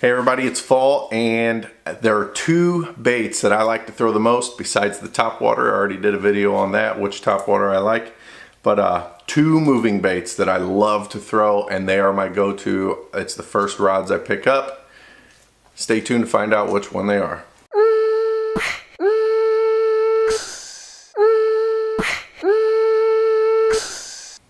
Hey everybody, it's fall and there are two baits that I like to throw the most besides the topwater. I already did a video on that, which topwater I like. But two moving baits that I love to throw, and they are my go-to. It's the first rods I pick up. Stay tuned to find out which one they are.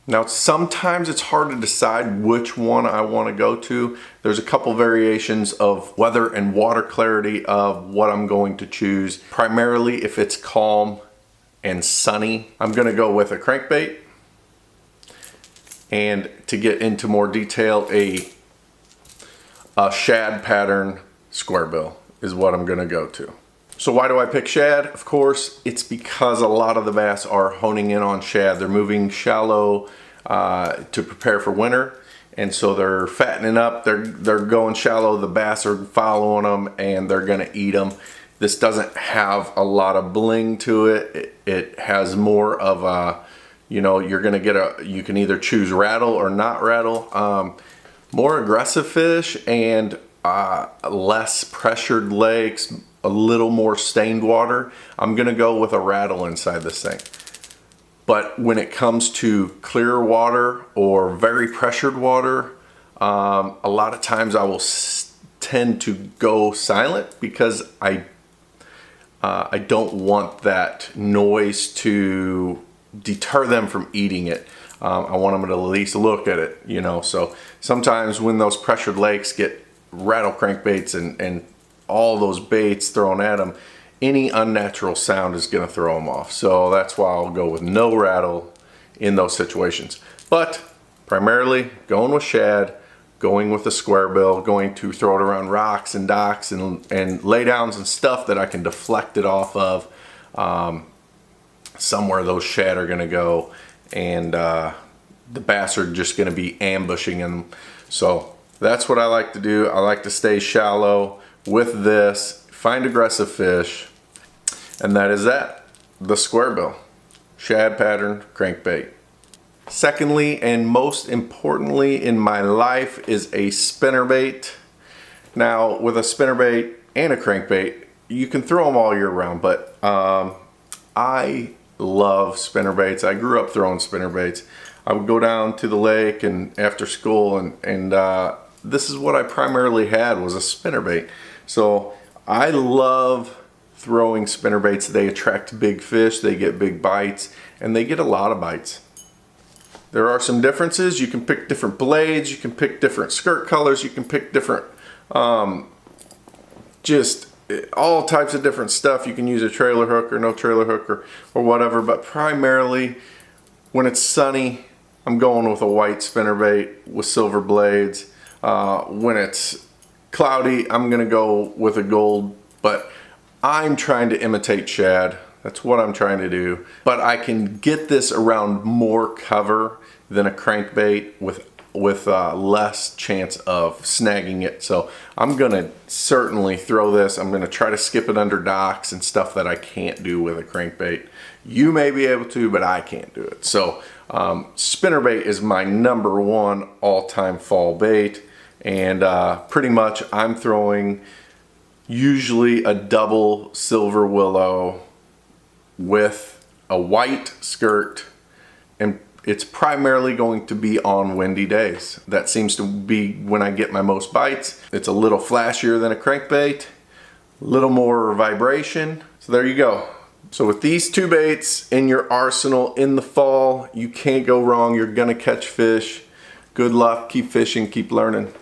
Now sometimes it's hard to decide which one I want to go to. There's a couple variations of weather and water clarity of what I'm going to choose. Primarily if it's calm and sunny, I'm going to go with a crankbait. And to get into more detail, a shad pattern square bill is what I'm going to go to. So why do I pick shad? Of course, it's because a lot of the bass are honing in on shad. They're moving shallow to prepare for winter, and so they're fattening up. They're going shallow. The bass are following them, and they're gonna eat them. This doesn't have a lot of bling to it. It has more of a, you know, you're gonna get you can either choose rattle or not rattle. More aggressive fish and less pressured lakes, a little more stained water. I'm gonna go with a rattle inside this thing. But when it comes to clear water or very pressured water, a lot of times I will tend to go silent because I don't want that noise to deter them from eating it. I want them to at least look at it, you know. So sometimes when those pressured lakes get rattle crankbaits and all those baits thrown at them, any unnatural sound is going to throw them off. So that's why I'll go with no rattle in those situations. But primarily going with shad, going with a square bill, going to throw it around rocks and docks and laydowns and stuff that I can deflect it off of. Somewhere those shad are going to go, and the bass are just going to be ambushing them. So that's what I like to do. I like to stay shallow with this, find aggressive fish, and that is that. The square bill, shad pattern crankbait. Secondly, and most importantly in my life, is a spinnerbait. Now with a spinnerbait and a crankbait, you can throw them all year round, but I love spinnerbaits. I grew up throwing spinnerbaits. I would go down to the lake and after school, and this is what I primarily had, was a spinnerbait. So I love throwing spinnerbaits. They attract big fish, they get big bites, and they get a lot of bites. There are some differences. You can pick different blades, you can pick different skirt colors, you can pick different, just all types of different stuff. You can use a trailer hook or no trailer hook or whatever, but primarily when it's sunny, I'm going with a white spinnerbait with silver blades. When it's cloudy, I'm gonna go with a gold, but I'm trying to imitate shad. That's what I'm trying to do. But I can get this around more cover than a crankbait with less chance of snagging it. So I'm gonna certainly throw this. I'm gonna try to skip it under docks and stuff that I can't do with a crankbait. You may be able to, but I can't do it. So spinnerbait is my #1 all-time fall bait. And pretty much I'm throwing usually a double silver willow with a white skirt, and it's primarily going to be on windy days. That seems to be when I get my most bites. It's a little flashier than a crankbait, a little more vibration. So there you go. So with these two baits in your arsenal in the fall, you can't go wrong. You're gonna catch fish. Good luck, keep fishing, keep learning.